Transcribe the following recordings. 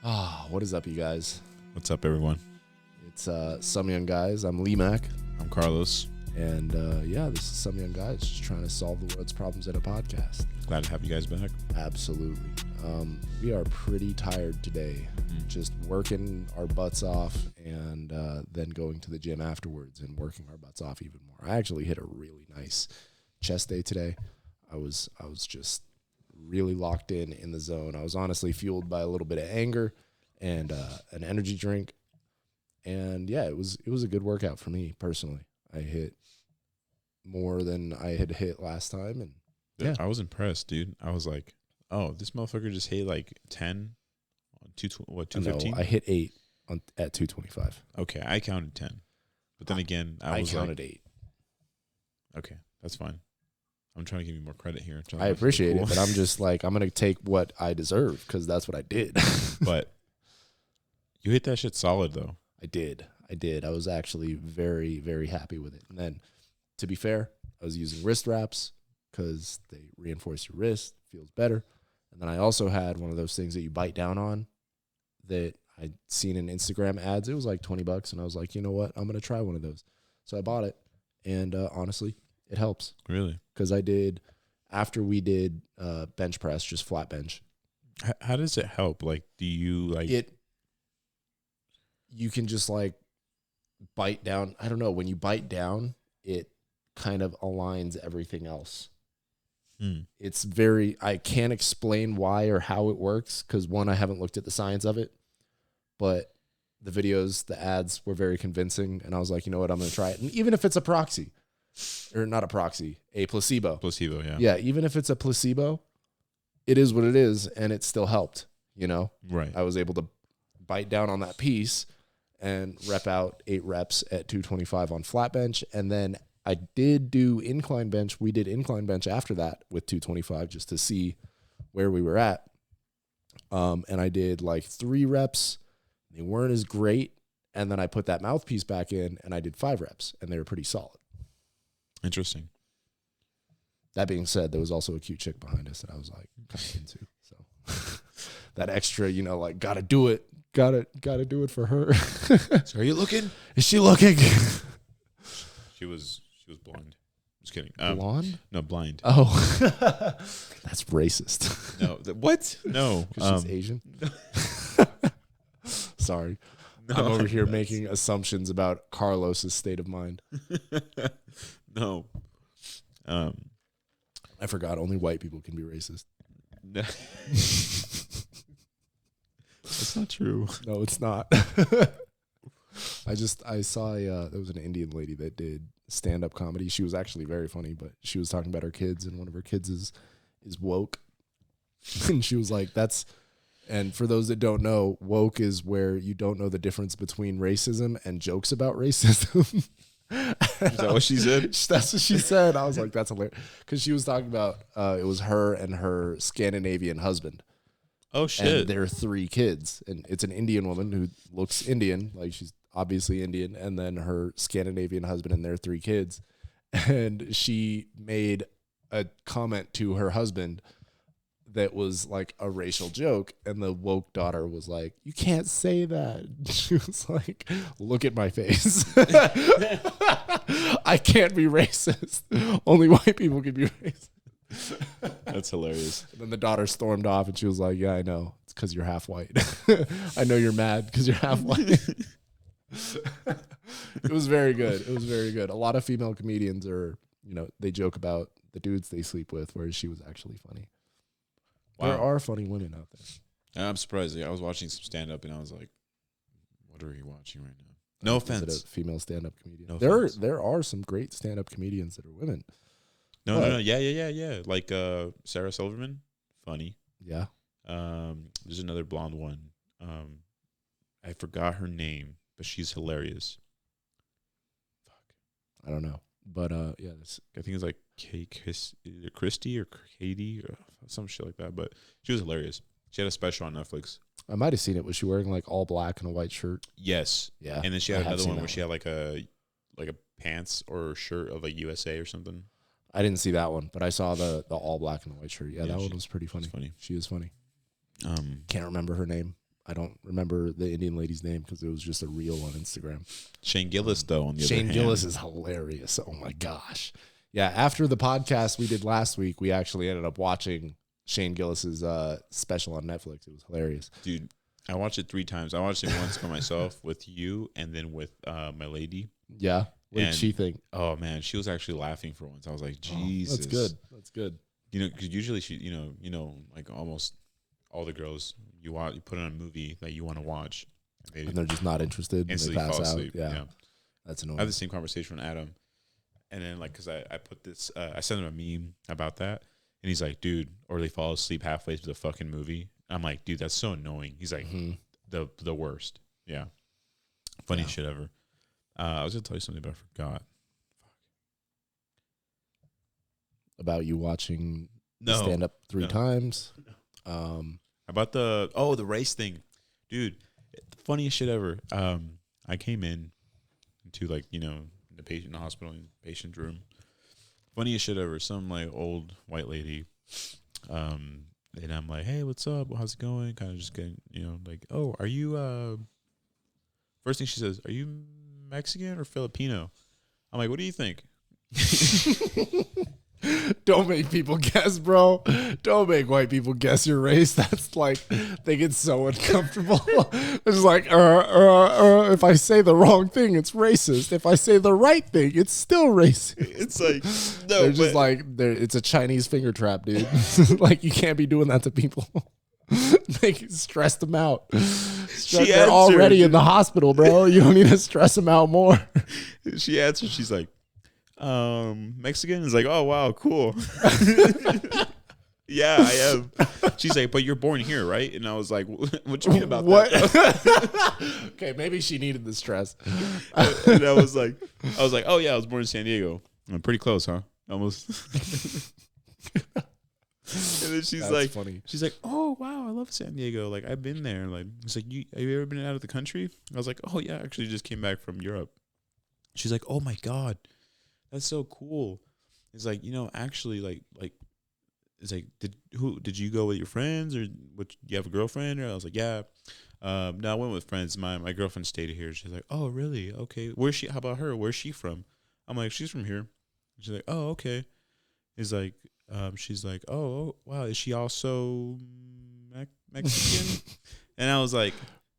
What is up, you guys? What's up, everyone? It's Some Young Guys. I'm Lemac, I'm Carlos. and this is Some Young Guys, just trying to solve the world's problems in a podcast. Glad to have you guys back. Absolutely. We are pretty tired today, just working our butts off, and then going to the gym afterwards and working our butts off even more. I actually hit a really nice chest day today. I was just really locked in the zone. I was honestly fueled by a little bit of anger and an energy drink. And yeah, it was a good workout for me personally. I hit more than I had hit last time, and yeah, I was impressed, dude. I was like, oh, this motherfucker just hit like 10 on 215? No, I hit 8 at 225. Okay, I counted 10. But then again, I counted 8. Okay, that's fine. I'm trying to give you more credit here. I appreciate it, but I'm just like, I'm going to take what I deserve because that's what I did. But you hit that shit solid, though. I did. I was actually very, very happy with it. And then, to be fair, I was using wrist wraps because they reinforce your wrist, feels better. And then I also had one of those things that you bite down on that I'd seen in Instagram ads. It was like $20, and I was like, you know what? I'm going to try one of those. So I bought it, and honestly, it helps. Really? Because after we did bench press, just flat bench. How does it help? Like, do you like it? You can just like bite down. I don't know. When you bite down, it kind of aligns everything else. It's I can't explain why or how it works because one, I haven't looked at the science of it, but the videos, the ads were very convincing. And I was like, you know what? I'm going to try it. And even if it's a proxy, or not a proxy, a placebo. Placebo, yeah. Yeah, even if it's a placebo, it is what it is, and it still helped, you know? Right. I was able to bite down on that piece and rep out 8 reps at 225 on flat bench, and then I did do incline bench. We did incline bench after that with 225 just to see where we were at. And I did like 3 reps. They weren't as great, and then I put that mouthpiece back in, and I did 5 reps, and they were pretty solid. Interesting. That being said, there was also a cute chick behind us that I was like kind of into. So that extra, you know, like gotta do it, gotta do it for her. So are you looking? Is she looking? She was blind. Just kidding. Blonde? No, blind. Oh, that's racist. No, what? No, she's Asian. Sorry, no, I'm over here making assumptions about Carlos's state of mind. No. I forgot only white people can be racist. That's not true. No, it's not. I saw there was an Indian lady that did stand-up comedy. She was actually very funny, but she was talking about her kids, and one of her kids is woke. And she was like, and for those that don't know, woke is where you don't know the difference between racism and jokes about racism. Is that what she said? That's what she said. I was like, that's hilarious. Because she was talking about it was her and her Scandinavian husband. Oh, shit. And their 3 kids. And it's an Indian woman who looks Indian, like she's obviously Indian, and then her Scandinavian husband and their 3 kids. And she made a comment to her husband that was like a racial joke, and the woke daughter was like, you can't say that. She was like, look at my face. I can't be racist. Only white people can be racist. That's hilarious. And then the daughter stormed off, and she was like, yeah, I know. It's because you're half white. I know you're mad because you're half white. It was very good. It was very good. A lot of female comedians they joke about the dudes they sleep with, whereas she was actually funny. Wow. There are funny women out there. I'm surprised. Yeah, I was watching some stand-up, and I was like, what are you watching right now? No offense. Is it a female stand-up comedian? No offense. There are some great stand-up comedians that are women. No. Yeah. Like Sarah Silverman, funny. Yeah. There's another blonde one. I forgot her name, but she's hilarious. Fuck. I don't know. But yeah, I think it's like either Christy or Katie or some shit like that. But she was hilarious. She had a special on Netflix. I might have seen it. Was she wearing like all black and a white shirt? Yes. Yeah. And then she had another one where she had like a pants or shirt of like USA or something. I didn't see that one, but I saw the all black and white shirt. Yeah, that one was pretty funny. Funny. She is funny. Can't remember her name. I don't remember the Indian lady's name because it was just a reel on Instagram. Shane Gillis, though, on the other hand. Shane Gillis is hilarious. Oh, my gosh. Yeah, after the podcast we did last week, we actually ended up watching Shane Gillis's special on Netflix. It was hilarious. Dude, I watched it 3 times. I watched it once by myself with you and then with my lady. Yeah. What did she think? Oh, man, she was actually laughing for once. I was like, Jesus. That's good. That's good. You know, because usually she, like almost all the girls, you put on a movie that you want to watch. And they're just not interested. And they pass out. Yeah. That's annoying. I had the same conversation with Adam. And then, like, because I put this, I sent him a meme about that. And he's like, dude, or they fall asleep halfway through the fucking movie. I'm like, dude, that's so annoying. He's like, the worst. Yeah. Funny shit ever. I was going to tell you something, but I forgot. About you watching stand up 3 times. About the race thing. Dude, the funniest shit ever. I came in to, like, the hospital patient room. Funniest shit ever. Some like old white lady. And I'm like, hey, what's up? How's it going? Kind of just getting, like, oh, are you first thing she says, are you Mexican or Filipino? I'm like, what do you think? Don't make people guess, bro. Don't make white people guess your race. That's like, they get so uncomfortable. It's like, if I say the wrong thing, it's racist. If I say the right thing, it's still racist. It's like, no, they're just like, it's a Chinese finger trap, dude. Like, you can't be doing that to people. Stress them out. They're already in the hospital, bro. You don't need to stress them out more. She answered, she's like, Mexican? Is like, oh wow, cool. Yeah, I am. She's like, but you're born here, right? And I was like, what you mean about that? Okay, maybe she needed the stress. And I was like, oh yeah, I was born in San Diego. I'm pretty close, huh? Almost. And then she's like, funny. She's like, oh wow, I love San Diego. Like, I've been there. Like, it's like, have you ever been out of the country? I was like, oh yeah, I actually just came back from Europe. She's like, oh my God, that's so cool. It's like, actually, like, it's like, did you go with your friends, or you have a girlfriend? Or I was like, yeah. No, I went with friends. My girlfriend stayed here. She's like, oh really? Okay. Where's she? How about her? Where's she from? I'm like, she's from here. She's like, oh okay. It's like, she's like, oh wow, is she also Mexican? And I was like,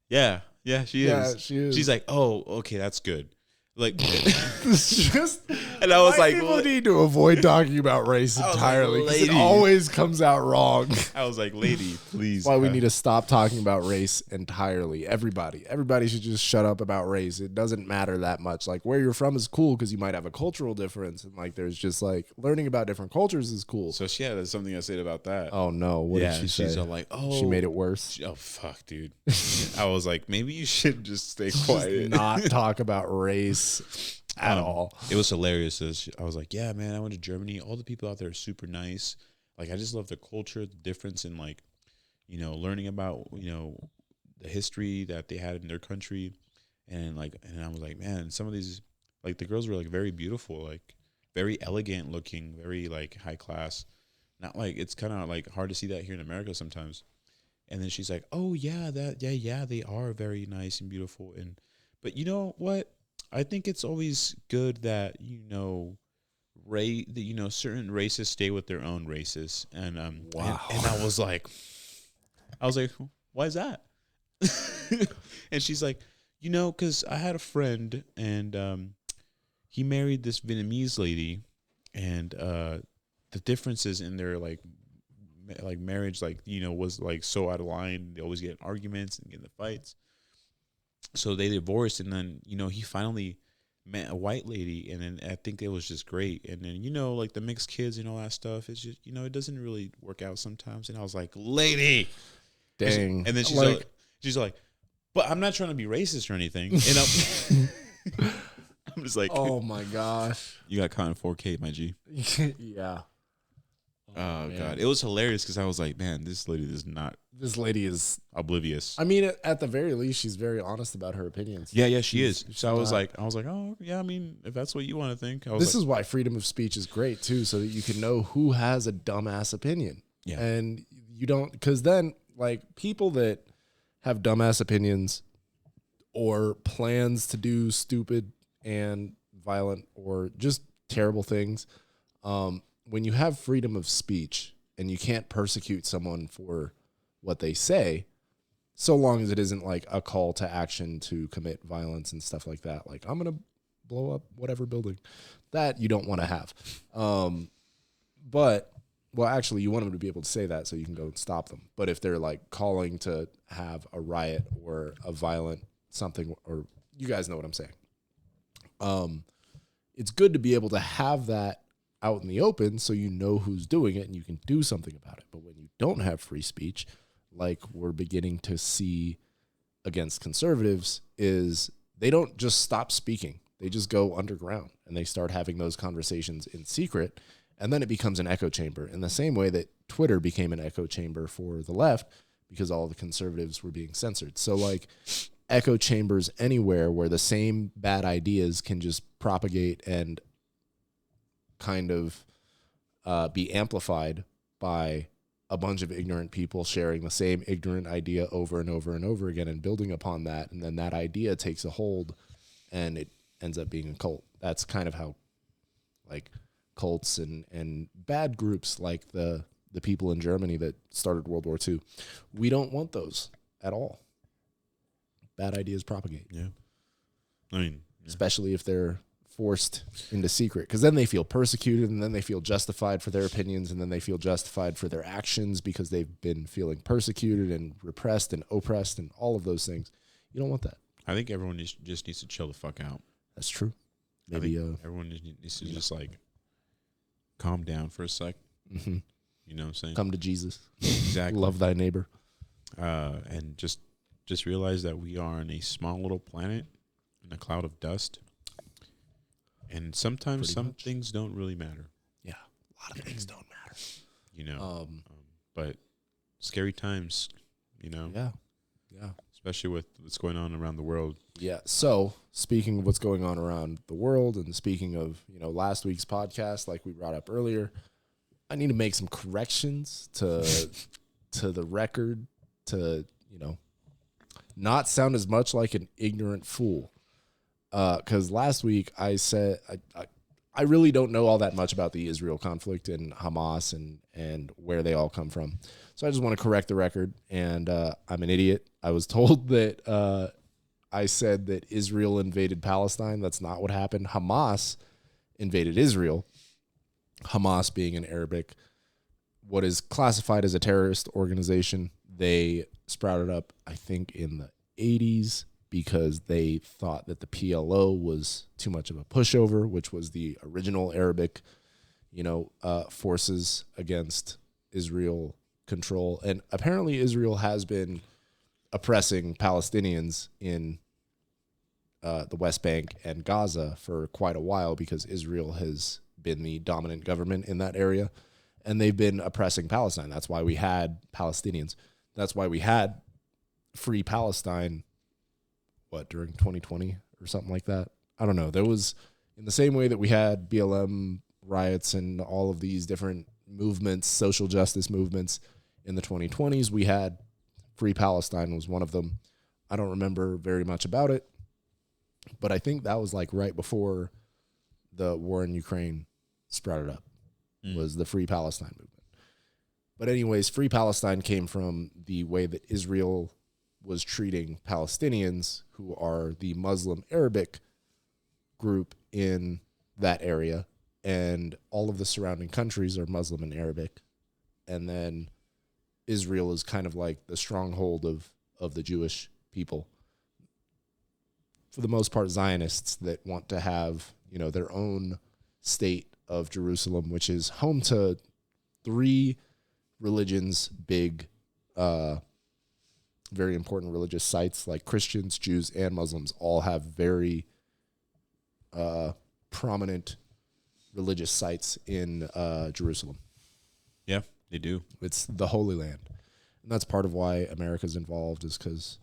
yeah, she is. Yeah, she is. She's like, oh okay, that's good. Like, it's just, and I was like, people need to avoid talking about race entirely, because it always comes out wrong. I was like, lady, please. That's why we need to stop talking about race entirely. Everybody should just shut up about race. It doesn't matter that much. Like, where you're from is cool because you might have a cultural difference, and like, there's just like, learning about different cultures is cool. So yeah, there's something I said about that. Oh no, what did she say? She's all like, oh, she made it worse. Oh fuck, dude. I was like, maybe you should just stay quiet, just not talk about race at all. It was hilarious. I was like, yeah, man, I went to Germany. All the people out there are super nice. Like, I just love the culture, the difference in, like, learning about, the history that they had in their country. And I was like, man, some of these, like, the girls were like very beautiful, like very elegant looking, very like high class. Not like, it's kind of like hard to see that here in America sometimes. And then she's like, oh yeah, they are very nice and beautiful. But you know what? I think it's always good that, certain races stay with their own races. And wow. And I was like, why is that? And she's like, because I had a friend, and he married this Vietnamese lady, and the differences in their like marriage, was like so out of line. They always get in arguments and get into fights. So they divorced, and then, he finally met a white lady, and then I think it was just great. And then, like the mixed kids and all that stuff, it's just, it doesn't really work out sometimes. And I was like, lady. Dang. And then she's like, but I'm not trying to be racist or anything. And I'm just like, oh my gosh. You got caught in 4K, my G. Yeah. Oh God, it was hilarious because I was like, man, this lady is oblivious. I mean, at the very least, she's very honest about her opinions. Yeah, she is. So I was like, oh yeah, I mean, if that's what you want to think. This is why freedom of speech is great too, so that you can know who has a dumbass opinion. Yeah, and you don't, because then like people that have dumbass opinions or plans to do stupid and violent or just terrible things. When you have freedom of speech and you can't persecute someone for what they say, so long as it isn't like a call to action to commit violence and stuff like that, like I'm going to blow up whatever building, that you don't want to have. But, well, actually, you want them to be able to say that so you can go and stop them. But if they're like calling to have a riot or a violent something, or you guys know what I'm saying. It's good to be able to have that out in the open so you know who's doing it and you can do something about it. But when you don't have free speech, like we're beginning to see against conservatives, is they don't just stop speaking. They just go underground and they start having those conversations in secret. And then it becomes an echo chamber in the same way that Twitter became an echo chamber for the left because all the conservatives were being censored. So like echo chambers anywhere where the same bad ideas can just propagate and kind of be amplified by a bunch of ignorant people sharing the same ignorant idea over and over and over again and building upon that. And then that idea takes a hold and it ends up being a cult. That's kind of how like cults and bad groups like the people in Germany that started World War II, we don't want those at all. Bad ideas propagate. Yeah. I mean, especially if they're forced into secret, because then they feel persecuted and then they feel justified for their opinions and then they feel justified for their actions because they've been feeling persecuted and repressed and oppressed and all of those things. You don't want that. I think everyone just needs to chill the fuck out. That's true. Maybe everyone needs to just like calm down for a sec. Mm-hmm. You know what I'm saying? Come to Jesus. Exactly. Love thy neighbor. And just realize that we are on a small little planet in a cloud of dust. And sometimes things don't really matter. Yeah, a lot of things don't matter. You know, but scary times, you know. Yeah. Especially with what's going on around the world. Yeah. So speaking of what's going on around the world and speaking of, you know, last week's podcast, like we brought up earlier, I need to make some corrections to the record to, you know, not sound as much like an ignorant fool. Because last week I said I really don't know all that much about the Israel conflict and Hamas and where they all come from. So I just want to correct the record. And I'm an idiot. I was told that I said that Israel invaded Palestine. That's not what happened. Hamas invaded Israel. Hamas being an Arabic, what is classified as a terrorist organization. They sprouted up, I think, in the 80s. Because they thought that the PLO was too much of a pushover, which was the original Arabic, you know, forces against Israel control. And apparently Israel has been oppressing Palestinians in the West Bank and Gaza for quite a while because Israel has been the dominant government in that area. And they've been oppressing Palestine. That's why we had Palestinians. That's why we had Free Palestine during 2020 or something like that? I don't know. There was, in the same way that we had BLM riots and all of these different movements, social justice movements in the 2020s, we had Free Palestine was one of them. I don't remember very much about it, but I think that was like right before the war in Ukraine sprouted up, was the Free Palestine movement. But anyways, Free Palestine came from the way that Israel was treating Palestinians, who are the Muslim Arabic group in that area, and all of the surrounding countries are Muslim and Arabic. And then Israel is kind of like the stronghold of the Jewish people. For the most part, Zionists that want to have, you know, their own state of Jerusalem, which is home to 3 religions, big, very important religious sites, like Christians, Jews, and Muslims all have very prominent religious sites in Jerusalem. Yeah, they do. It's the Holy Land. And that's part of why America's involved, is because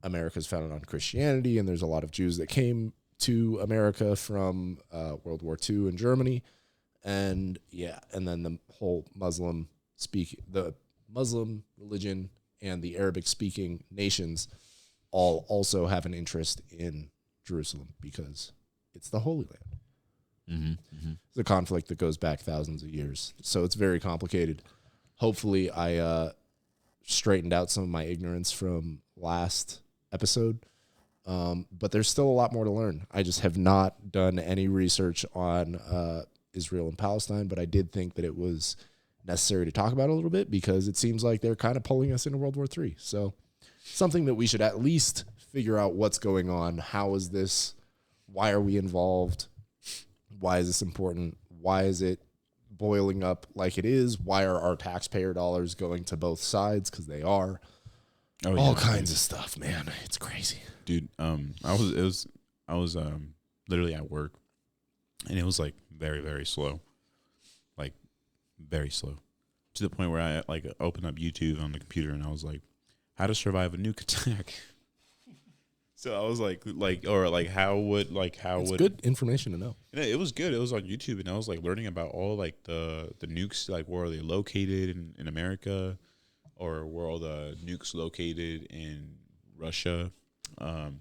America's founded on Christianity, and there's a lot of Jews that came to America from World War II in Germany. And yeah, and then the whole the Muslim religion and the Arabic-speaking nations all also have an interest in Jerusalem because it's the Holy Land. It's a conflict that goes back thousands of years, so it's very complicated. Hopefully, I straightened out some of my ignorance from last episode, but there's still a lot more to learn. I just have not done any research on Israel and Palestine, but I did think that it was necessary to talk about a little bit because it seems like they're kind of pulling us into World War III. So something that we should at least figure out what's going on. How is this? Why are we involved? Why is this important? Why is it boiling up like it is? Why are our taxpayer dollars going to both sides? Because they are. All kinds of stuff, man. It's crazy, dude. I was literally at work, and it was like very, very slow, like very slow, to the point where I like opened up YouTube on the computer, and I was like, "How to survive a nuke attack." So I was like, how would good information to know. It was good. It was on YouTube, and I was like learning about all like the nukes, like where are they located in America, or where all the nukes located in Russia, and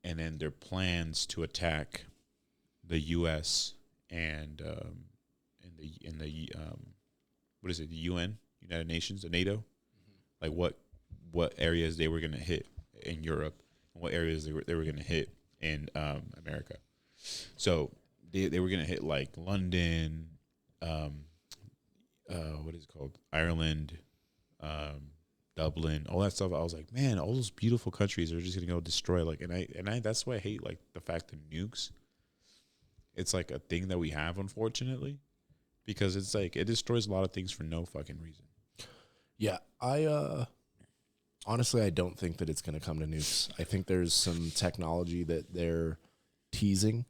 then their plans to attack the U.S. and in the what is it, the UN, United Nations, the NATO, like what areas they were gonna hit in Europe. What areas they were going to hit in America. So they were going to hit like London, what is it called? Ireland, Dublin, all that stuff. I was like, man, all those beautiful countries are just going to go destroy. Like, and I that's why I hate like the fact that nukes. It's like a thing that we have, unfortunately, because it's like it destroys a lot of things for no fucking reason. Yeah, honestly, I don't think that it's going to come to nukes. I think there's some technology that they're teasing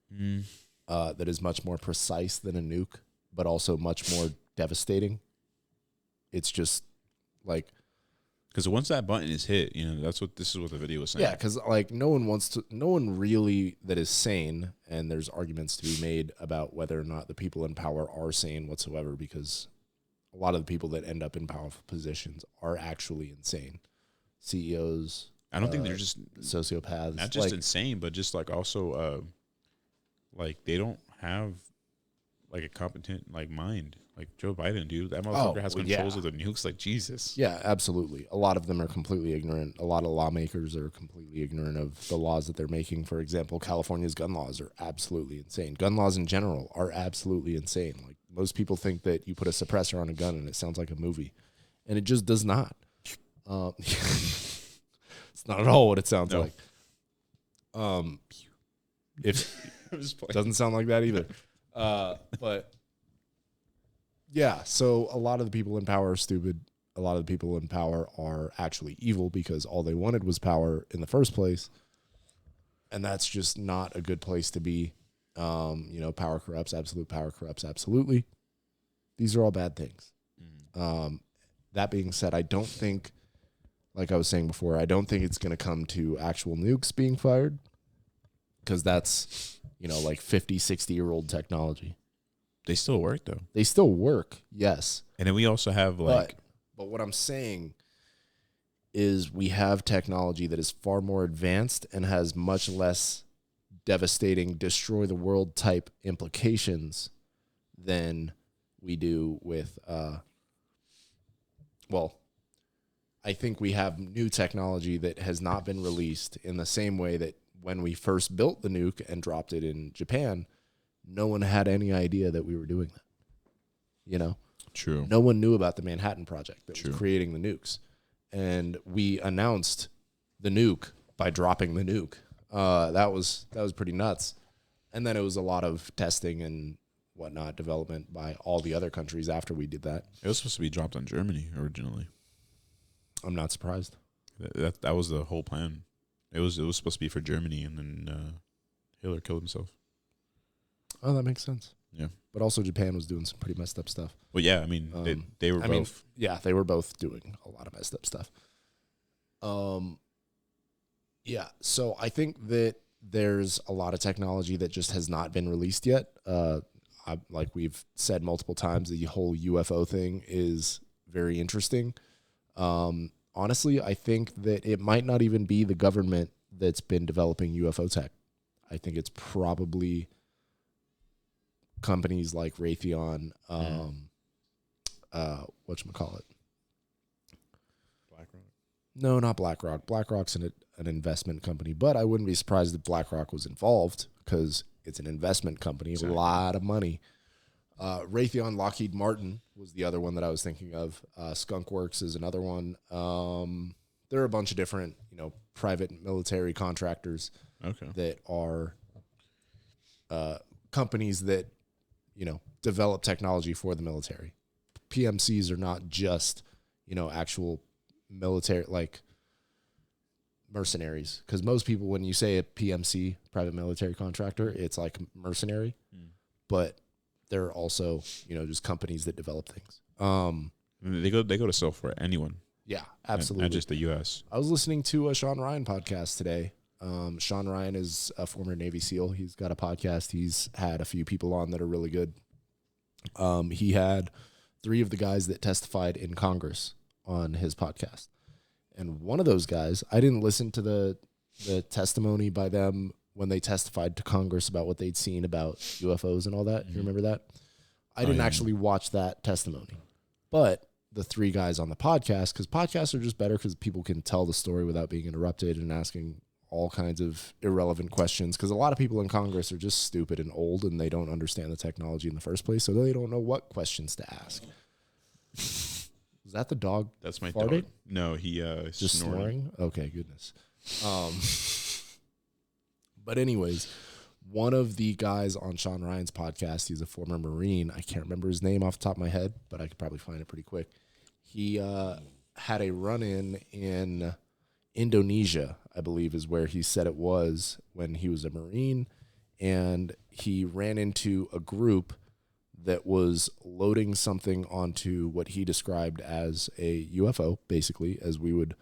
that is much more precise than a nuke, but also much more devastating. It's just like... Because once that button is hit, this is what the video was saying. Yeah, because like no one really that is sane, and there's arguments to be made about whether or not the people in power are sane whatsoever, because... a lot of the people that end up in powerful positions are actually insane. CEOs. I don't think they're just sociopaths. Not just insane, but just like also, like they don't have like a competent like mind. Like Joe Biden, dude, that motherfucker has controls of the nukes. Like Jesus. Yeah, absolutely. A lot of them are completely ignorant. A lot of lawmakers are completely ignorant of the laws that they're making. For example, California's gun laws are absolutely insane. Gun laws in general are absolutely insane. Like most people think that you put a suppressor on a gun and it sounds like a movie, and it just does not. It's not at all what it sounds like. It doesn't sound like that either. But yeah, so a lot of the people in power are stupid. A lot of the people in power are actually evil because all they wanted was power in the first place. And that's just not a good place to be. Power corrupts, absolute power corrupts, absolutely. These are all bad things. That being said, I don't think, like I was saying before, I don't think it's going to come to actual nukes being fired, because that's, like 50, 60-year-old technology. They still work, though. They still work, yes. And then we also have, like... But what I'm saying is we have technology that is far more advanced and has much less devastating, destroy-the-world type implications than we do with... I think we have new technology that has not been released in the same way that when we first built the nuke and dropped it in Japan, no one had any idea that we were doing that. True. No one knew about the Manhattan Project that was creating the nukes. And we announced the nuke by dropping the nuke. That was pretty nuts. And then it was a lot of testing and whatnot, development by all the other countries after we did that. It was supposed to be dropped on Germany originally. I'm not surprised. That was the whole plan. It was supposed to be for Germany, and then Hitler killed himself. Oh, that makes sense. Yeah. But also Japan was doing some pretty messed up stuff. Well, yeah, I mean, they were both. They were both doing a lot of messed up stuff. Yeah, so I think that there's a lot of technology that just has not been released yet. Like we've said multiple times, the whole UFO thing is very interesting. Honestly, I think that it might not even be the government that's been developing UFO tech. I think it's probably companies like Raytheon, whatchamacallit? BlackRock? No, not BlackRock. BlackRock's an investment company, but I wouldn't be surprised if BlackRock was involved because it's an investment company, exactly. A lot of money. Raytheon, Lockheed Martin was the other one that I was thinking of. Skunkworks is another one. There are a bunch of different, private military contractors that are companies that, develop technology for the military. PMCs are not just, actual military, like mercenaries. Because most people, when you say a PMC, private military contractor, it's like mercenary. But there are also, just companies that develop things. They go to sell for anyone. Yeah, absolutely. Not just the U.S. I was listening to a Sean Ryan podcast today. Sean Ryan is a former Navy SEAL. He's got a podcast. He's had a few people on that are really good. He had 3 of the guys that testified in Congress on his podcast. And one of those guys, I didn't listen to the testimony by them when they testified to Congress about what they'd seen about UFOs and all that. You remember that? I didn't actually watch that testimony. But the 3 guys on the podcast, because podcasts are just better because people can tell the story without being interrupted and asking all kinds of irrelevant questions, because a lot of people in Congress are just stupid and old and they don't understand the technology in the first place, so they don't know what questions to ask. Is that the dog? That's my farted? dog. No, he just snoring. Okay, goodness. But anyways, one of the guys on Sean Ryan's podcast, he's a former Marine. I can't remember his name off the top of my head, but I could probably find it pretty quick. He had a run-in in Indonesia, I believe is where he said it was, when he was a Marine, and he ran into a group that was loading something onto what he described as a UFO, basically, as we would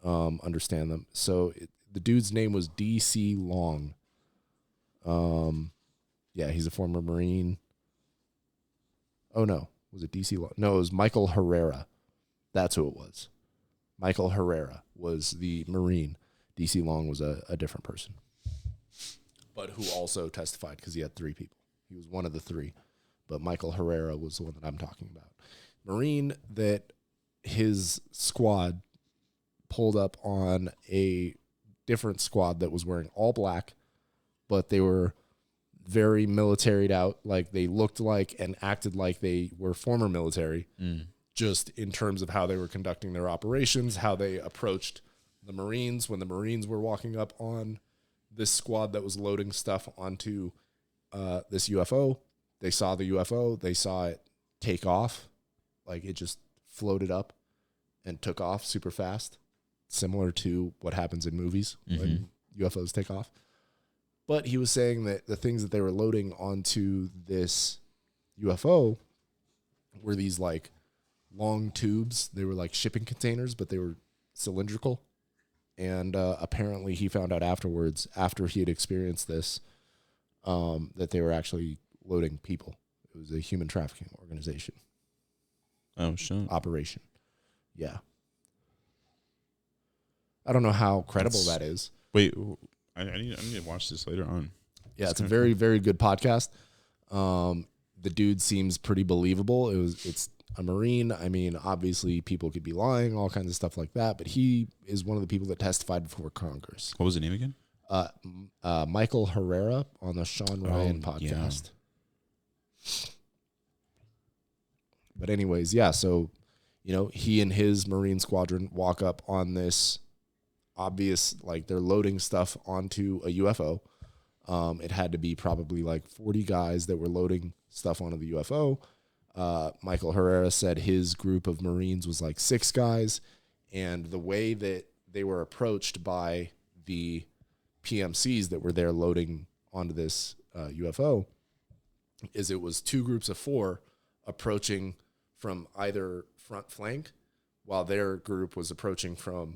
understand them. So the dude's name was D.C. Long. Yeah, he's a former Marine. Oh, no. Was it D.C. Long? No, it was Michael Herrera. That's who it was. Michael Herrera was the Marine. D.C. Long was a different person, but who also testified because he had 3 people. He was one of the 3, but Michael Herrera was the one that I'm talking about. Marine that his squad pulled up on a different squad that was wearing all black, but they were very militaried out. Like they looked like and acted like they were former military. Just in terms of how they were conducting their operations, how they approached the Marines when the Marines were walking up on this squad that was loading stuff onto this UFO. They saw the UFO. They saw it take off. Like it just floated up and took off super fast, similar to what happens in movies when UFOs take off. But he was saying that the things that they were loading onto this UFO were these like long tubes. They were like shipping containers, but they were cylindrical. And apparently he found out afterwards, after he had experienced this, that they were actually loading people. It was a human trafficking organization. Oh, shit. Operation. Yeah. I don't know how credible that is. Wait, I need to watch this later on. Yeah, it's a very, very good podcast. The dude seems pretty believable. It's a Marine. I mean, obviously people could be lying, all kinds of stuff like that, but he is one of the people that testified before Congress. What was the name again? Michael Herrera on the Sean Ryan podcast. Yeah. But anyways, yeah, so, he and his Marine squadron walk up on this obvious, like they're loading stuff onto a UFO. It had to be probably like 40 guys that were loading stuff onto the UFO. Michael Herrera said his group of Marines was like 6 guys, and the way that they were approached by the PMCs that were there loading onto this UFO is it was 2 groups of 4 approaching from either front flank, while their group was approaching from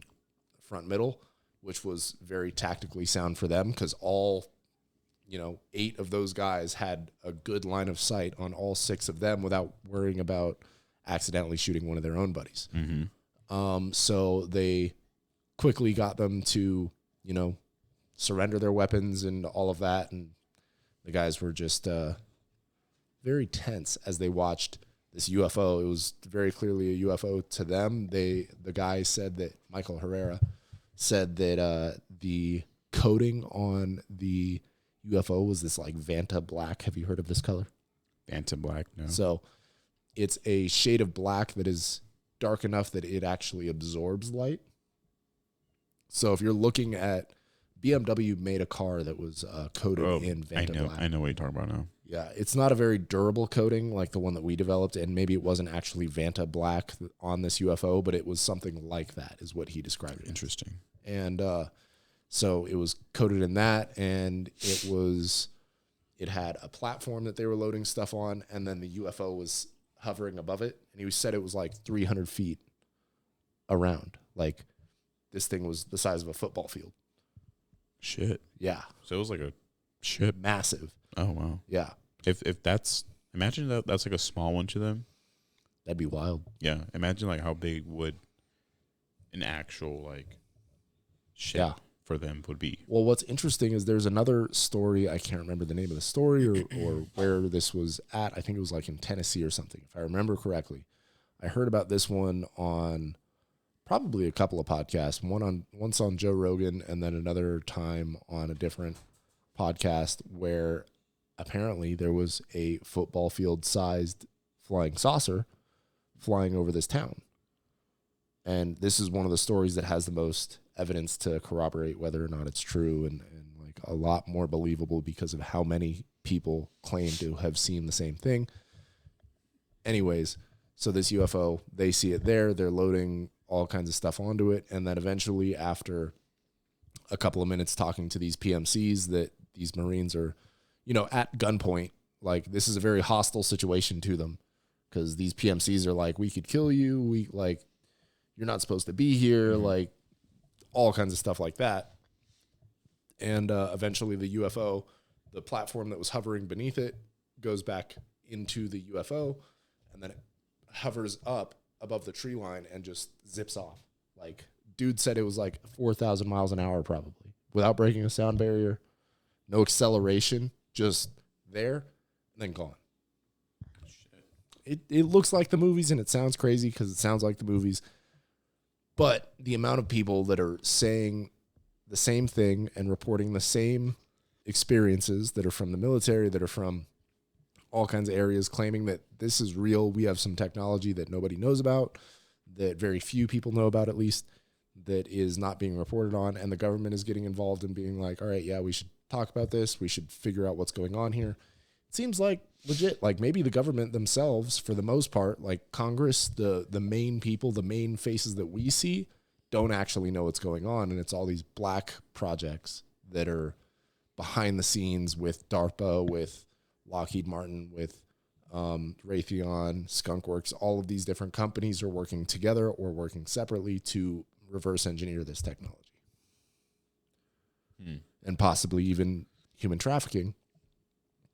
front middle, which was very tactically sound for them because all 8 of those guys had a good line of sight on all 6 of them without worrying about accidentally shooting one of their own buddies. So they quickly got them to, surrender their weapons and all of that. And the guys were just very tense as they watched this UFO. It was very clearly a UFO to them. The guy said that, Michael Herrera said that the coating on the UFO was this like Vanta black. Have you heard of this color? Vanta black, no. So it's a shade of black that is dark enough that it actually absorbs light. So if you're looking at, BMW made a car that was coated in Vanta black. I know what you're talking about now. Yeah, it's not a very durable coating like the one that we developed, and maybe it wasn't actually Vanta black on this UFO, but it was something like that is what he described it. Interesting. And so it was coated in that, and it had a platform that they were loading stuff on, and then the UFO was hovering above it, and he said it was like 300 feet around. Like, this thing was the size of a football field. Shit. Yeah. So it was like a ship. Massive. Oh, wow. Yeah. If that's, imagine that's like a small one to them. That'd be wild. Yeah. Imagine like how big would an actual like ship for them would be. Well, what's interesting is there's another story. I can't remember the name of the story or where this was at. I think it was like in Tennessee or something, if I remember correctly. I heard about this one on probably a couple of podcasts. Once on Joe Rogan, and then another time on a different podcast where apparently there was a football field sized flying saucer flying over this town. And this is one of the stories that has the most evidence to corroborate whether or not it's true, and like a lot more believable because of how many people claim to have seen the same thing. Anyways, so this UFO, they see it there, they're loading all kinds of stuff onto it, and then eventually after a couple of minutes talking to these PMCs that these Marines are, at gunpoint, like this is a very hostile situation to them because these PMCs are like, we could kill you, you're not supposed to be here, like all kinds of stuff like that. And eventually the UFO, the platform that was hovering beneath it, goes back into the UFO, and then it hovers up above the tree line and just zips off. Like, dude said it was like 4,000 miles an hour probably, without breaking a sound barrier, no acceleration, just there, and then gone. It looks like the movies, and it sounds crazy because it sounds like the movies. But the amount of people that are saying the same thing and reporting the same experiences that are from the military, that are from all kinds of areas, claiming that this is real, we have some technology that nobody knows about, that very few people know about at least, that is not being reported on, and the government is getting involved in being like, all right, yeah, we should talk about this, we should figure out what's going on here. It seems like legit, like maybe the government themselves, for the most part, like Congress, the main people, the main faces that we see, don't actually know what's going on, and it's all these black projects that are behind the scenes with DARPA, with Lockheed Martin, with Raytheon, Skunkworks. All of these different companies are working together or working separately to reverse engineer this technology. And possibly even human trafficking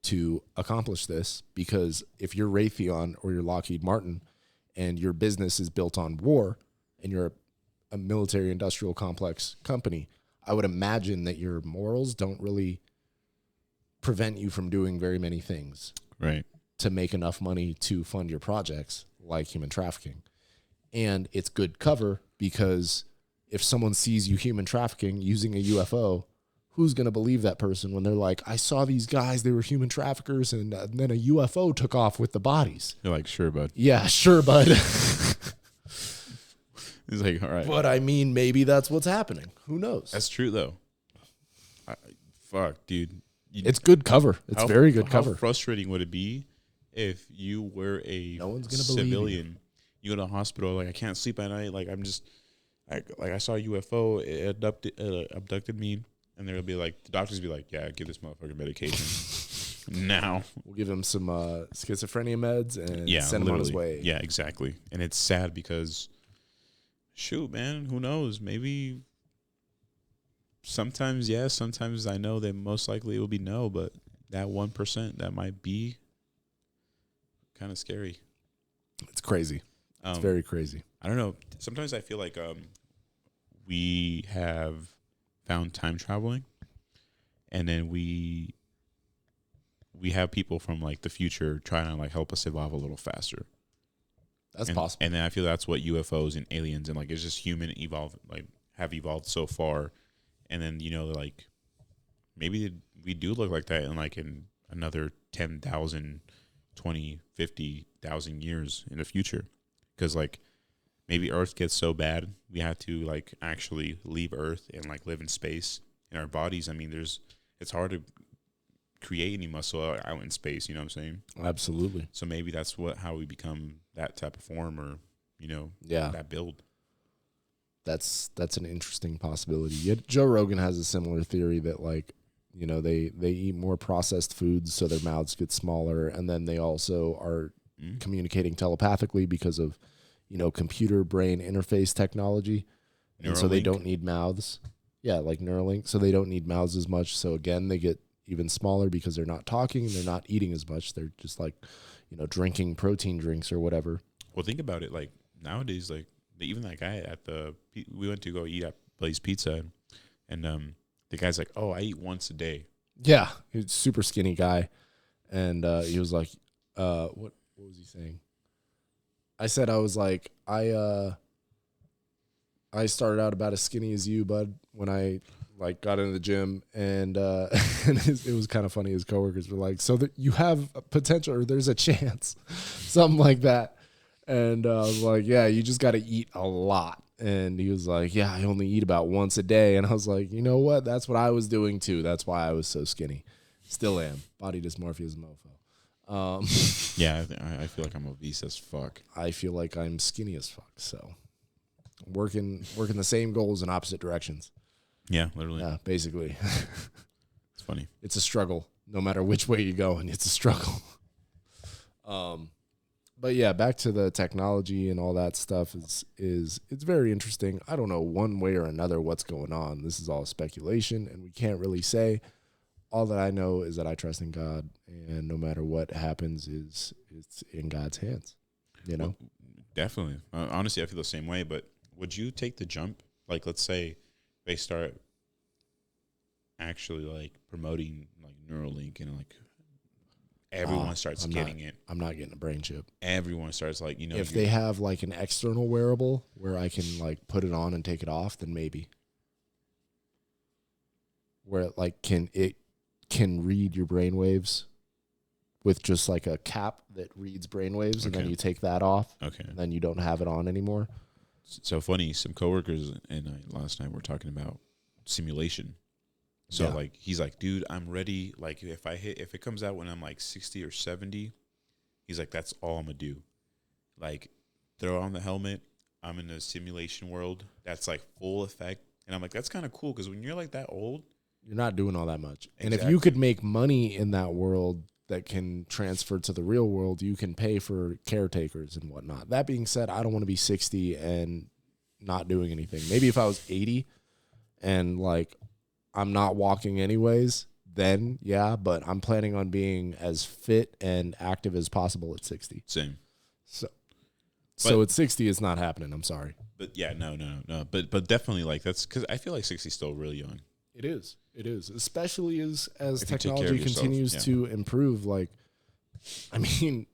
to accomplish this, because if you're Raytheon or you're Lockheed Martin and your business is built on war and you're a military industrial complex company, I would imagine that your morals don't really prevent you from doing very many things, right, to make enough money to fund your projects like human trafficking. And it's good cover, because if someone sees you human trafficking using a UFO, who's going to believe that person when they're like, I saw these guys, they were human traffickers, and then a UFO took off with the bodies? You're like, sure, bud. Yeah, sure, bud. He's like, all right. But I mean, maybe that's what's happening. Who knows? That's true, though. Fuck, dude. It's good cover. It's very good cover. How frustrating would it be if you were a civilian? You go to the hospital, like, I can't sleep at night. Like, I saw a UFO. It abducted me. And they'll be like, the doctors will be like, yeah, give this motherfucker medication. Now. We'll give him some schizophrenia meds and send him on his way. Yeah, exactly. And it's sad because, shoot, man, who knows? Maybe sometimes yes, sometimes I know that most likely it will be no, but that 1%, that might be kind of scary. It's crazy. It's very crazy. I don't know. Sometimes I feel like we have found time traveling, and then we have people from like the future trying to like help us evolve a little faster. That's possible. And then I feel that's what UFOs and aliens and like it's just have evolved so far, and then like maybe we do look like that in another 10,000, 20, 50,000 years in the future, because like maybe Earth gets so bad we have to like actually leave Earth and like live in space in our bodies. I mean, it's hard to create any muscle out in space. You know what I'm saying? Absolutely. So maybe that's how we become that type of form, or that build. That's an interesting possibility. Yet Joe Rogan has a similar theory that like they eat more processed foods so their mouths get smaller, and then they also are communicating telepathically because of computer brain interface technology, and so they don't need mouths. Yeah, like Neuralink. So they don't need mouths as much. So again, they get even smaller because they're not talking, they're not eating as much. They're just like drinking protein drinks or whatever. Well, think about it. Like nowadays, like even that guy we went to go eat at Blaze Pizza, and the guy's like, "Oh, I eat once a day." Yeah, he's a super skinny guy, and he was like, "What was he saying?" I said, "I was like, I started out about as skinny as you, bud, when I like got into the gym," and it was kind of funny. His coworkers were like, "So that you have a potential, or there's a chance," something like that, and I was like, "Yeah, you just got to eat a lot." And he was like, "Yeah, I only eat about once a day." And I was like, "You know what? That's what I was doing too. That's why I was so skinny. Still am. Body dysmorphia is a mofo." Yeah, I feel like I'm obese as fuck. I feel like I'm skinny as fuck. So working the same goals in opposite directions. Yeah, literally. Yeah, basically. It's funny. It's a struggle. No matter which way you go, and it's a struggle. But yeah, back to the technology and all that stuff is it's very interesting. I don't know one way or another what's going on. This is all speculation, and we can't really say. All that I know is that I trust in God, and no matter what happens, it's in God's hands. Well, definitely. Honestly, I feel the same way. But would you take the jump? Like, let's say they start actually like promoting like Neuralink, and like everyone starts getting it. I'm not getting a brain chip. Everyone starts like if they have like an external wearable where I can like put it on and take it off, then maybe. Where it can read your brainwaves with just like a cap that reads brainwaves, and then you take that off. Okay. And then you don't have it on anymore. So funny. Some coworkers and I last night were talking about simulation. So like he's like, "Dude, I'm ready. Like if it comes out when I'm like 60 or 70, he's like, that's all I'm gonna do. Like throw on the helmet. I'm in a simulation world. That's like full effect." And I'm like, that's kind of cool, because when you're like that old, you're not doing all that much. Exactly. And if you could make money in that world that can transfer to the real world, you can pay for caretakers and whatnot. That being said, I don't want to be 60 and not doing anything. Maybe if I was 80 and like I'm not walking anyways, then yeah, but I'm planning on being as fit and active as possible at 60. Same. So at 60 it's not happening. I'm sorry. But yeah, no. But definitely like that's because I feel like 60 is still really young. It is, especially as technology continues to improve. Like, I mean,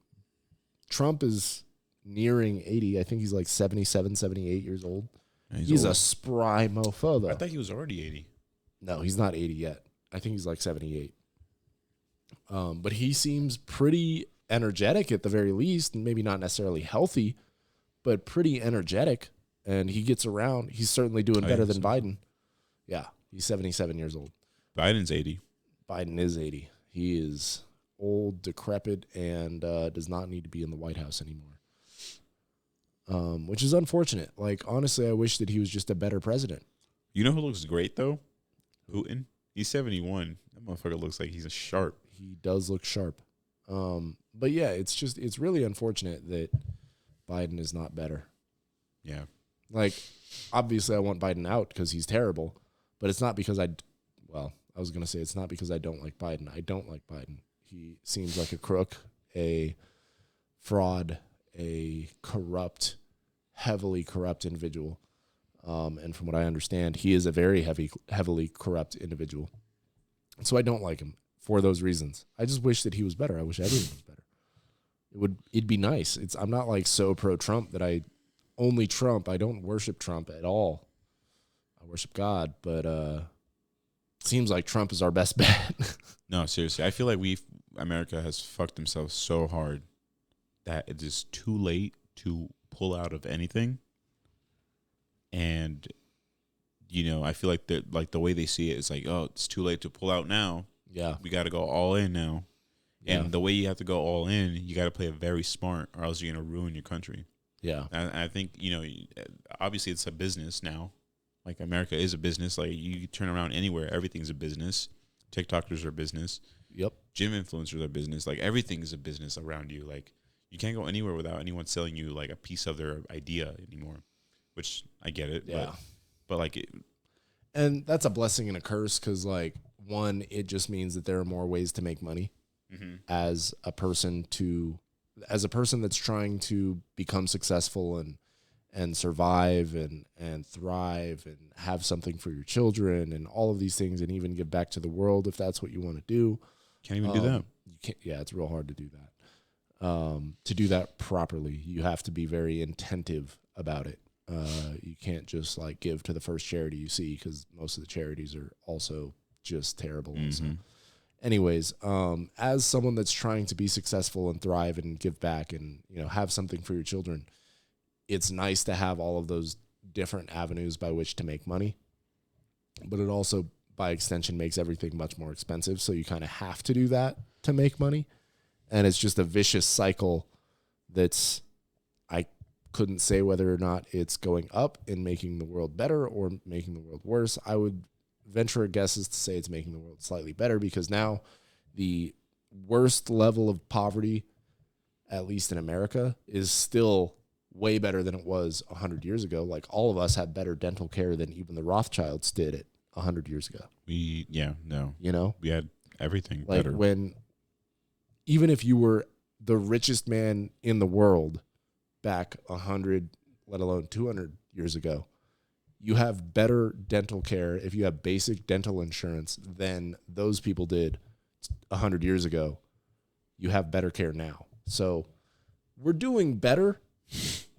Trump is nearing 80. I think he's like 77, 78 years old. Yeah, he's a spry mofo, though. I thought he was already 80. No, he's not 80 yet. I think he's like 78. But he seems pretty energetic at the very least, maybe not necessarily healthy, but pretty energetic. And he gets around. He's certainly doing better than Biden. Yeah. He's 77 years old. Biden's 80. Biden is 80. He is old, decrepit, and does not need to be in the White House anymore. Which is unfortunate. Like, honestly, I wish that he was just a better president. You know who looks great, though? Putin. He's 71. That motherfucker looks like he's a sharp. He does look sharp. But yeah, it's really unfortunate that Biden is not better. Yeah. Like, obviously I want Biden out because he's terrible. But it's not because I was going to say it's not because I don't like Biden. I don't like Biden. He seems like a crook, a fraud, a heavily corrupt individual. And from what I understand, he is a very heavily corrupt individual. So I don't like him for those reasons. I just wish that he was better. I wish everyone was better. It'd be nice. I'm not like so pro Trump that I only Trump. I don't worship Trump at all. I worship God, but it seems like Trump is our best bet. No, seriously. I feel like America has fucked themselves so hard that it is too late to pull out of anything. And I feel like the way they see it is like, oh, it's too late to pull out now. Yeah. We got to go all in now. Yeah. And the way you have to go all in, you got to play it very smart, or else you're going to ruin your country. Yeah. And I think, obviously it's a business now. Like, America is a business. Like, you turn around anywhere, everything's a business. TikTokers are a business. Yep. Gym influencers are a business. Like, everything is a business around you. Like, you can't go anywhere without anyone selling you, like, a piece of their idea anymore, which I get it. Yeah. But like... And that's a blessing and a curse because, like, one, it just means that there are more ways to make money as a person that's trying to become successful and survive and thrive and have something for your children and all of these things and even give back to the world if that's what you want to do. Can't even do that. You can't, yeah, it's real hard to do that. To do that properly, you have to be very attentive about it. You can't just like give to the first charity you see because most of the charities are also just terrible. So, anyways, as someone that's trying to be successful and thrive and give back and have something for your children, it's nice to have all of those different avenues by which to make money. But it also, by extension, makes everything much more expensive. So you kind of have to do that to make money, and it's just a vicious cycle that's couldn't say whether or not it's going up and making the world better or making the world worse. I would venture a guess is to say it's making the world slightly better because now the worst level of poverty, at least in America, is still way better than it was 100 years ago. Like, all of us have better dental care than even the Rothschilds did it 100 years ago. We had everything like better. Even if you were the richest man in the world back 100, let alone 200 years ago, you have better dental care if you have basic dental insurance than those people did 100 years ago. You have better care now. So we're doing better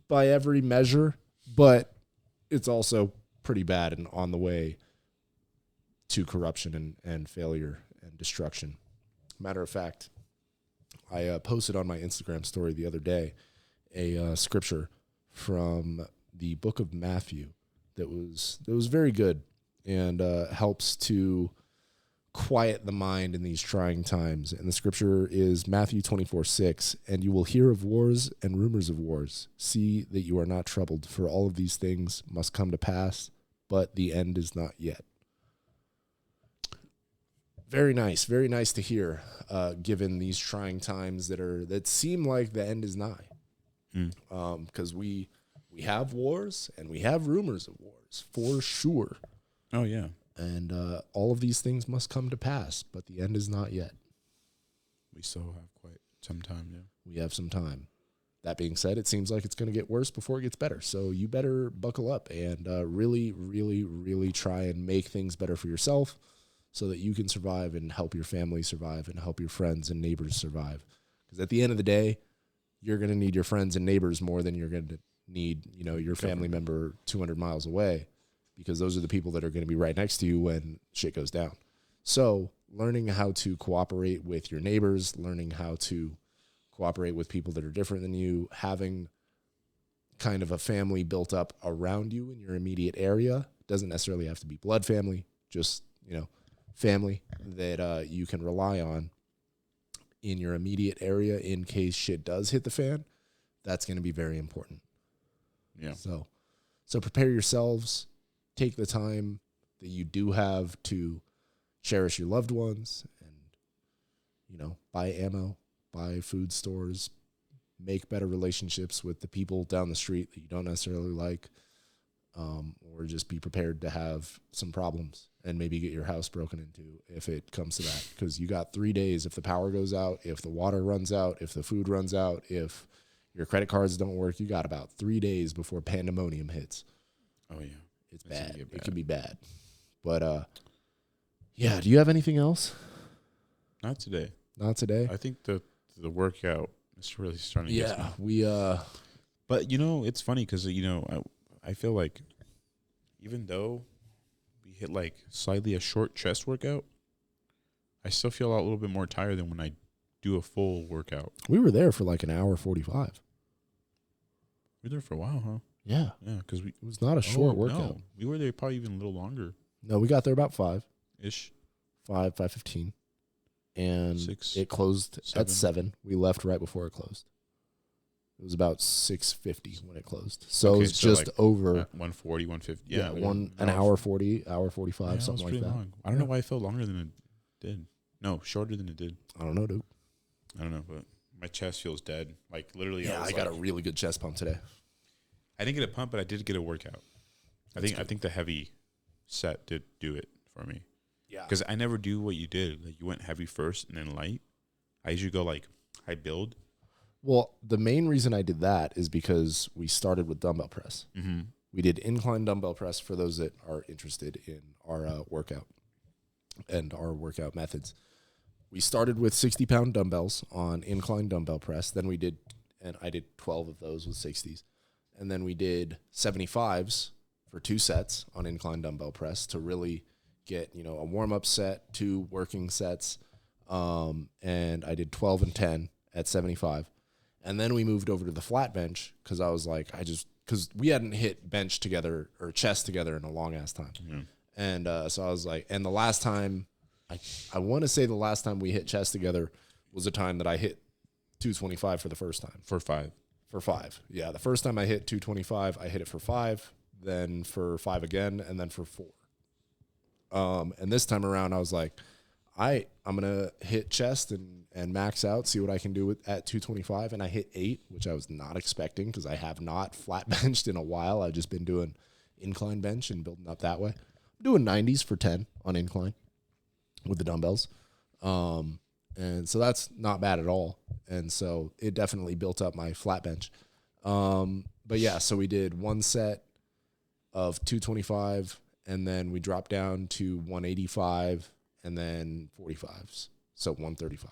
by every measure, but it's also pretty bad and on the way to corruption and failure and destruction. Matter of fact, I posted on my Instagram story the other day a scripture from the book of Matthew that was very good and helps to quiet the mind in these trying times. And the scripture is Matthew 24:6, and you will hear of wars and rumors of wars. See that you are not troubled, for all of these things must come to pass, but the end is not yet. Very nice to hear, given these trying times that seem like the end is nigh. Because we have wars and we have rumors of wars for sure. Oh yeah, and all of these things must come to pass, but the end is not yet. We still have quite some time. Yeah, we have some time. That being said, it seems like it's going to get worse before it gets better. So you better buckle up and really, really, really try and make things better for yourself, so that you can survive and help your family survive and help your friends and neighbors survive. Because at the end of the day, you're going to need your friends and neighbors more than you're going to need, your family member 200 miles away, because those are the people that are going to be right next to you when shit goes down. So learning how to cooperate with your neighbors, learning how to cooperate with people that are different than you, having kind of a family built up around you in your immediate area, doesn't necessarily have to be blood family, just, family that you can rely on in your immediate area in case shit does hit the fan. That's going to be very important. Yeah. So prepare yourselves. Take the time that you do have to cherish your loved ones and, buy ammo, buy food stores, make better relationships with the people down the street that you don't necessarily like, or just be prepared to have some problems and maybe get your house broken into if it comes to that. Because you got 3 days. If the power goes out, if the water runs out, if the food runs out, if Your credit cards don't work. You got about 3 days before pandemonium hits. Oh yeah, it's bad. It can be bad. But yeah. Do you have anything else? Not today. Not today. I think the workout is really starting to get me. But it's funny because I feel like even though we hit like slightly a short chest workout, I still feel a little bit more tired than when I do a full workout. We were there for like an hour 45. We were there for a while, huh? Yeah. Yeah, because it was not a short workout. No, we were there probably even a little longer. No, we got there about 5-ish. 5:15. And 6, it closed 7. at 7. We left right before it closed. It was about 6:50 when it closed. So it was just like over 140, 150. Yeah, an hour 40, hour 45, something like that. Long. I don't know why it felt longer than it did. No, shorter than it did. I don't know, dude. I don't know, but my chest feels dead. Like literally. Yeah, I got a really good chest pump today. I didn't get a pump, but I did get a workout. I think the heavy set did do it for me. Yeah. Because I never do what you did. Like you went heavy first and then light. I usually go like high build. Well, the main reason I did that is because we started with dumbbell press. Mm-hmm. We did incline dumbbell press for those that are interested in our workout and our workout methods. We started with 60-pound dumbbells on incline dumbbell press. Then I did 12 of those with 60s. And then we did 75s for 2 sets on incline dumbbell press to really get, a warm-up set, 2 working sets. And I did 12 and 10 at 75. And then we moved over to the flat bench because I was like, because we hadn't hit bench together or chest together in a long-ass time. Mm-hmm. And so I was like, and the last time, I want to say the last time we hit chest together was the time that I hit 225 for the first time. For 5. For 5. Yeah, the first time I hit 225, I hit it for 5, then for 5 again, and then for 4. And this time around, I was like, I'm going to hit chest and max out, see what I can do at 225. And I hit 8, which I was not expecting because I have not flat benched in a while. I've just been doing incline bench and building up that way. I'm doing 90s for 10 on incline with the dumbbells. And so that's not bad at all. And so it definitely built up my flat bench. But yeah, so we did 1 set of 225, and then we dropped down to 185 and then 45s. So 135.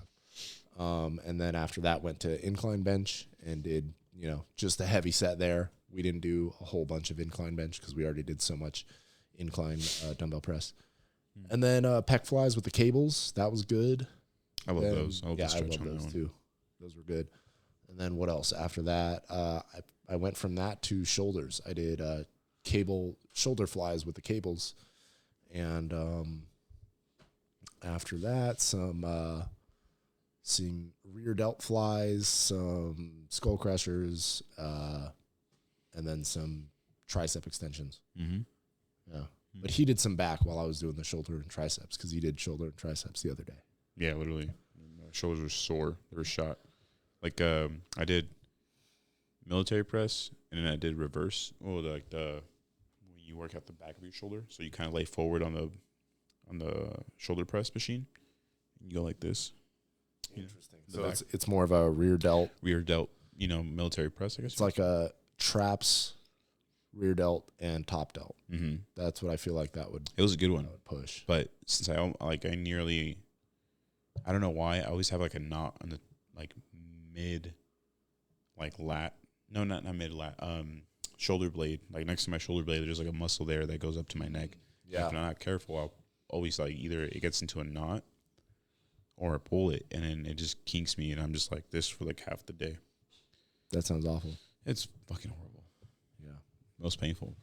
And then after that went to incline bench and did, just a heavy set there. We didn't do a whole bunch of incline bench because we already did so much incline dumbbell press. And then pec flies with the cables. That was good. I love those. I love those too. Those were good. And then what else? After that, I went from that to shoulders. I did cable shoulder flies with the cables. And after that, some rear delt flies, some skull crushers, and then some tricep extensions. Mm-hmm. Yeah. But he did some back while I was doing the shoulder and triceps because he did shoulder and triceps the other day. Yeah, literally. My shoulders were sore. They were shot. Like, I did military press, and then I did reverse. When you work out the back of your shoulder, so you kind of lay forward on the shoulder press machine, and you go like this. Interesting. So it's more of a rear delt. Rear delt, military press, I guess. It's like a traps, rear delt, and top delt. Mm-hmm. That's what I feel like that would. It was a good one. Would push. But since I don't know why, I always have like a knot on the mid, lat. No, not mid lat. Shoulder blade. Like next to my shoulder blade, there's like a muscle there that goes up to my neck. Yeah. If I'm not careful, I'll always either it gets into a knot or I pull it, and then it just kinks me, and I'm just like this for half the day. That sounds awful. It's fucking horrible. Yeah. Most painful.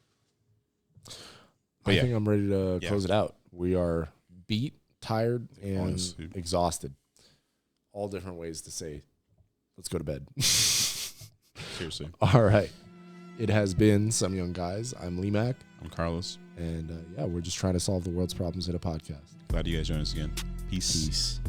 But I think I'm ready to close it out. We are beat, tired, and exhausted. All different ways to say, let's go to bed. Seriously. All right. It has been Some Young Guys. I'm Lemac. I'm Carlos. And we're just trying to solve the world's problems in a podcast. Glad you guys joined us again. Peace. Peace.